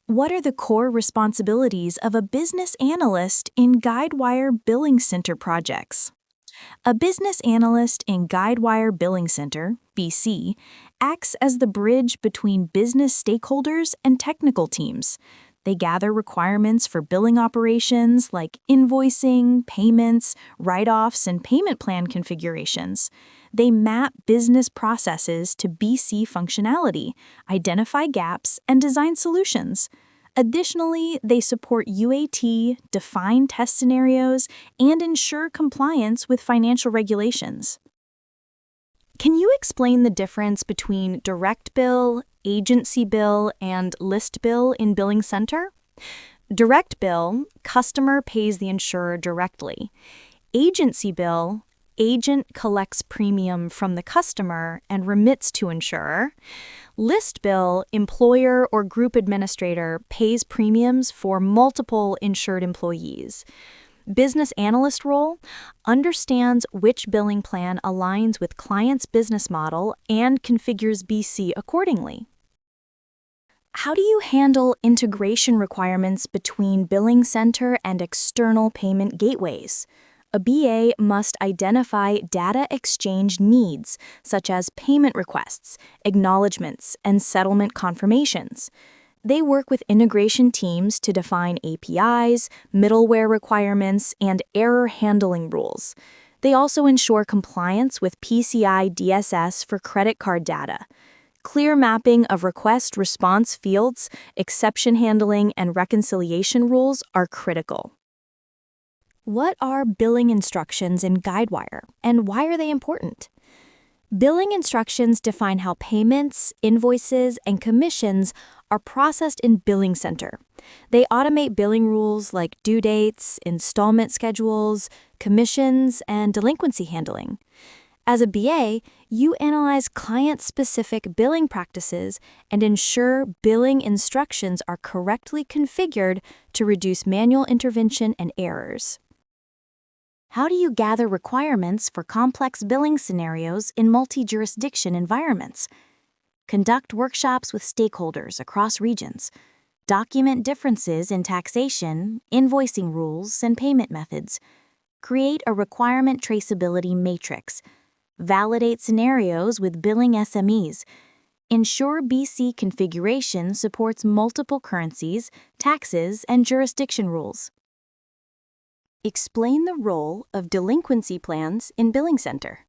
What are the core responsibilities of a business analyst in Guidewire Billing Center projects? A business analyst in Guidewire Billing Center, BC, acts as the bridge between business stakeholders and technical teams. They gather requirements for billing operations like invoicing, payments, write-offs, and payment plan configurations. They map business processes to BC functionality, identify gaps, and design solutions. Additionally, they support UAT, define test scenarios, and ensure compliance with financial regulations. Can you explain the difference between direct bill, agency bill, and list bill in Billing Center? Direct bill, customer pays the insurer directly. Agency bill, agent collects premium from the customer and remits to insurer. List bill, employer or group administrator pays premiums for multiple insured employees. Business analyst role understands which billing plan aligns with client's business model and configures BC accordingly. How do you handle integration requirements between Billing Center and external payment gateways? A BA must identify data exchange needs, such as payment requests, acknowledgments, and settlement confirmations. They work with integration teams to define APIs, middleware requirements, and error handling rules. They also ensure compliance with PCI DSS for credit card data. Clear mapping of request-response fields, exception handling, and reconciliation rules are critical. What are billing instructions in Guidewire, and why are they important? Billing instructions define how payments, invoices, and commissions are processed in Billing Center. They automate billing rules like due dates, installment schedules, commissions, and delinquency handling. As a BA, you analyze client-specific billing practices and ensure billing instructions are correctly configured to reduce manual intervention and errors. How do you gather requirements for complex billing scenarios in multi-jurisdiction environments? Conduct workshops with stakeholders across regions. Document differences in taxation, invoicing rules, and payment methods. Create a requirement traceability matrix. Validate scenarios with billing SMEs. Ensure BC configuration supports multiple currencies, taxes, and jurisdiction rules. Explain the role of delinquency plans in Billing Center.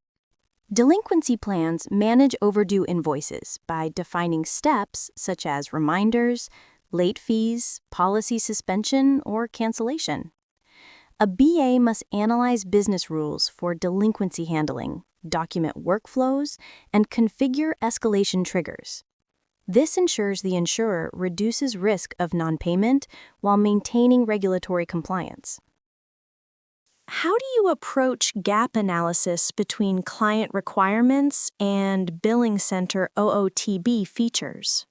Delinquency plans manage overdue invoices by defining steps such as reminders, late fees, policy suspension, or cancellation. A BA must analyze business rules for delinquency handling, document workflows, and configure escalation triggers. This ensures the insurer reduces risk of non-payment while maintaining regulatory compliance. How do you approach gap analysis between client requirements and Billing Center OOTB features?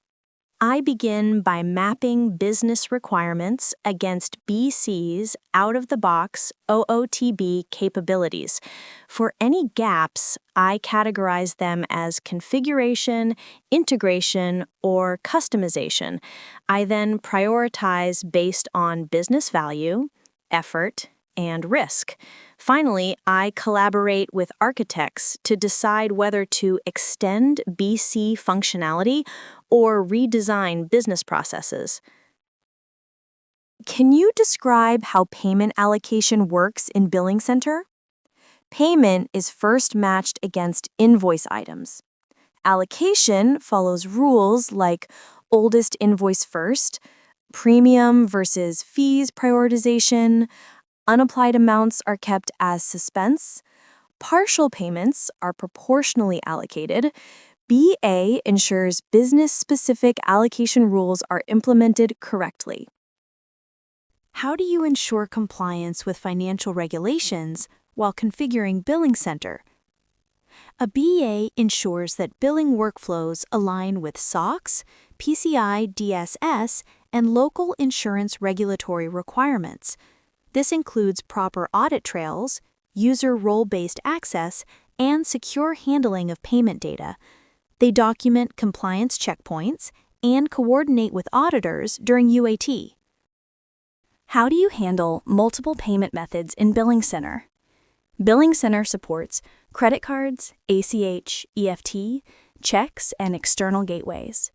I begin by mapping business requirements against BC's out-of-the-box OOTB capabilities. For any gaps, I categorize them as configuration, integration, or customization. I then prioritize based on business value, effort, and risk. Finally, I collaborate with architects to decide whether to extend BC functionality or redesign business processes. Can you describe how payment allocation works in Billing Center? Payment is first matched against invoice items. Allocation follows rules like oldest invoice first, premium versus fees prioritization. Unapplied amounts are kept as suspense. Partial payments are proportionally allocated. BA ensures business-specific allocation rules are implemented correctly. How do you ensure compliance with financial regulations while configuring Billing Center? A BA ensures that billing workflows align with SOX, PCI DSS, and local insurance regulatory requirements. This includes proper audit trails, user role-based access, and secure handling of payment data. They document compliance checkpoints, and coordinate with auditors during UAT. How do you handle multiple payment methods in Billing Center? Billing Center supports credit cards, ACH, EFT, checks, and external gateways.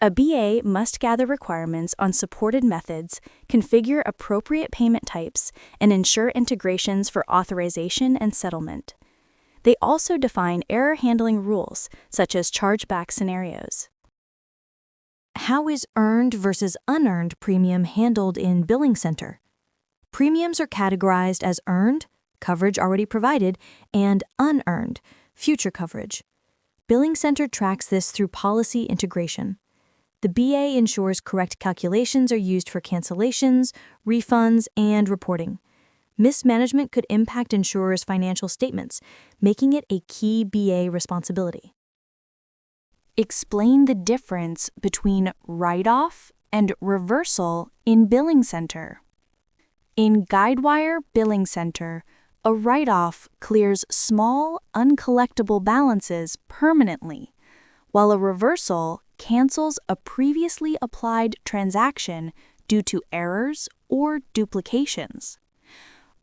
A BA must gather requirements on supported methods, configure appropriate payment types, and ensure integrations for authorization and settlement. They also define error handling rules, such as chargeback scenarios. How is earned versus unearned premium handled in Billing Center? Premiums are categorized as earned, coverage already provided, and unearned, future coverage. Billing Center tracks this through policy integration. The BA ensures correct calculations are used for cancellations, refunds, and reporting. Mismanagement could impact insurers' financial statements, making it a key BA responsibility. Explain the difference between write-off and reversal in Billing Center. In Guidewire Billing Center, a write-off clears small, uncollectible balances permanently, while a reversal cancels a previously applied transaction due to errors or duplications.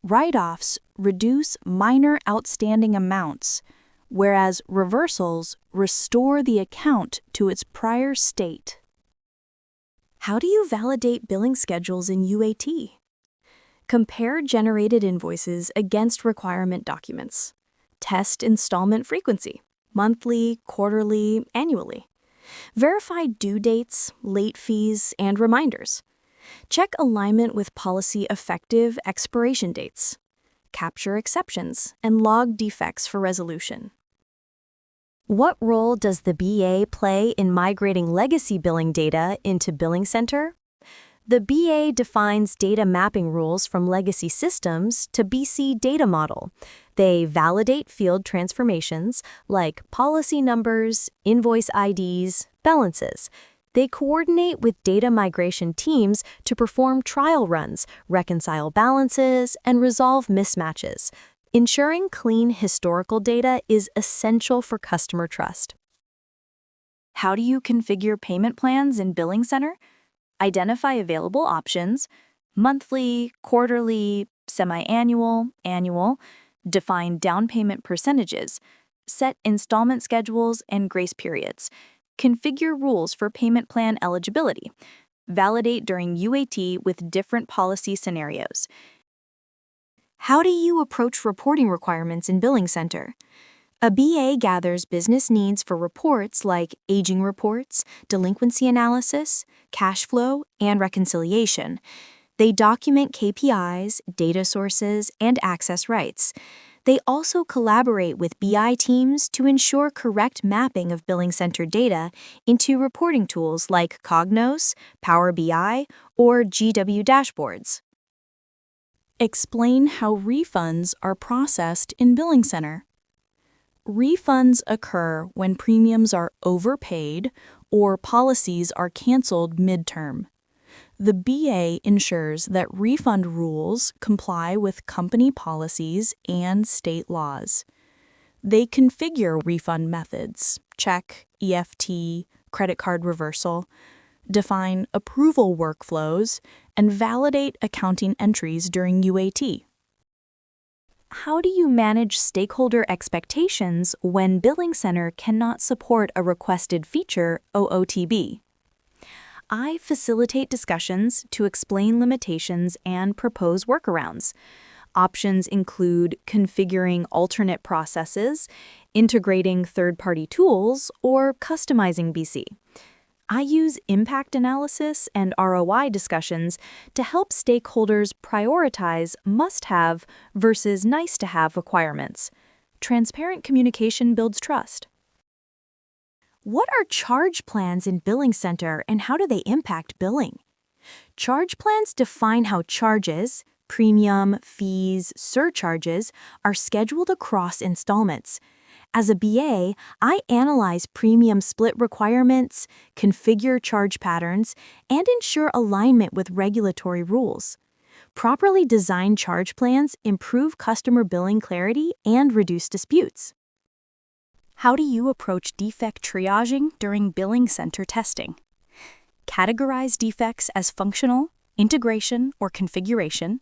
Write-offs reduce minor outstanding amounts, whereas reversals restore the account to its prior state. How do you validate billing schedules in UAT? Compare generated invoices against requirement documents. Test installment frequency, monthly, quarterly, annually. Verify due dates, late fees, and reminders. Check alignment with policy effective expiration dates. Capture exceptions and log defects for resolution. What role does the BA play in migrating legacy billing data into Billing Center? The BA defines data mapping rules from legacy systems to BC data model. They validate field transformations like policy numbers, invoice IDs, balances. They coordinate with data migration teams to perform trial runs, reconcile balances, and resolve mismatches. Ensuring clean historical data is essential for customer trust. How do you configure payment plans in Billing Center? Identify available options, monthly, quarterly, semi-annual, annual, define down payment percentages, set installment schedules and grace periods, configure rules for payment plan eligibility, validate during UAT with different policy scenarios. How do you approach reporting requirements in Billing Center? A BA gathers business needs for reports like aging reports, delinquency analysis, cash flow, and reconciliation. They document KPIs, data sources, and access rights. They also collaborate with BI teams to ensure correct mapping of Billing Center data into reporting tools like Cognos, Power BI, or GW dashboards. Explain how refunds are processed in Billing Center. Refunds occur when premiums are overpaid or policies are canceled midterm. The BA ensures that refund rules comply with company policies and state laws. They configure refund methods, check, EFT, credit card reversal, define approval workflows, and validate accounting entries during UAT. How do you manage stakeholder expectations when Billing Center cannot support a requested feature OOTB? I facilitate discussions to explain limitations and propose workarounds. Options include configuring alternate processes, integrating third-party tools, or customizing BC. I use impact analysis and ROI discussions to help stakeholders prioritize must-have versus nice-to-have requirements. Transparent communication builds trust. What are charge plans in Billing Center and how do they impact billing? Charge plans define how charges, premium, fees, surcharges are scheduled across installments. As a BA, I analyze premium split requirements, configure charge patterns, and ensure alignment with regulatory rules. Properly designed charge plans improve customer billing clarity and reduce disputes. How do you approach defect triaging during Billing Center testing? categorize defects as functional, integration, or configuration,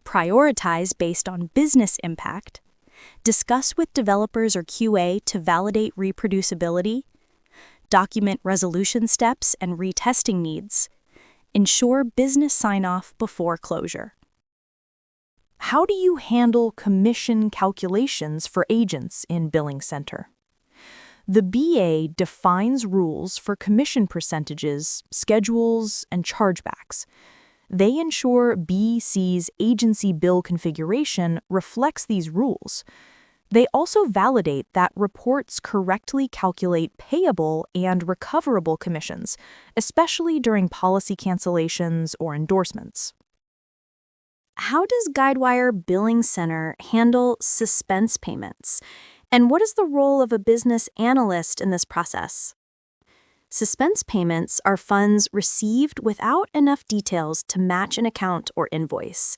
prioritize based on business impact, discuss with developers or QA to validate reproducibility, document resolution steps and retesting needs, ensure business sign-off before closure. How do you handle commission calculations for agents in Billing Center? The BA defines rules for commission percentages, schedules, and chargebacks. They ensure BC's agency bill configuration reflects these rules. They also validate that reports correctly calculate payable and recoverable commissions, especially during policy cancellations or endorsements. How does Guidewire Billing Center handle suspense payments? And what is the role of a business analyst in this process? Suspense payments are funds received without enough details to match an account or invoice.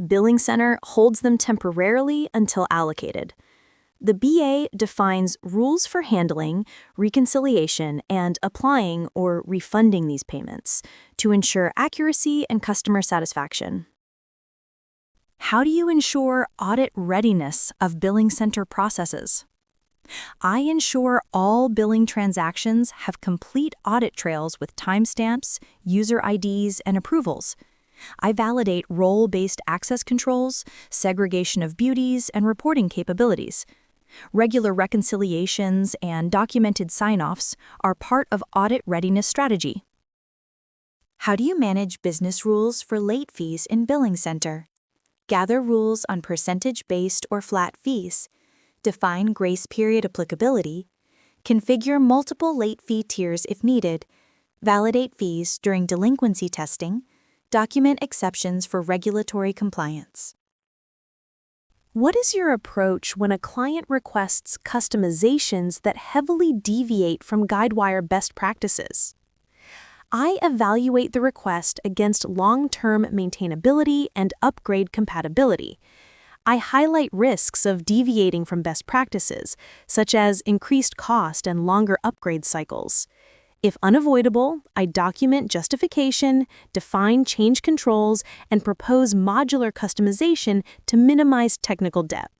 Billing Center holds them temporarily until allocated. The BA defines rules for handling, reconciliation, and applying or refunding these payments to ensure accuracy and customer satisfaction. How do you ensure audit readiness of Billing Center processes? I ensure all billing transactions have complete audit trails with timestamps, user IDs, and approvals. I validate role-based access controls, segregation of beauties, and reporting capabilities. Regular reconciliations and documented sign-offs are part of audit readiness strategy. How do you manage business rules for late fees in Billing Center? Gather rules on percentage-based or flat fees. Define grace period applicability. Configure multiple late fee tiers if needed. Validate fees during delinquency testing. Document exceptions for regulatory compliance. What is your approach when a client requests customizations that heavily deviate from Guidewire best practices? I evaluate the request against long-term maintainability and upgrade compatibility. I highlight risks of deviating from best practices, such as increased cost and longer upgrade cycles. If unavoidable, I document justification, define change controls, and propose modular customization to minimize technical debt.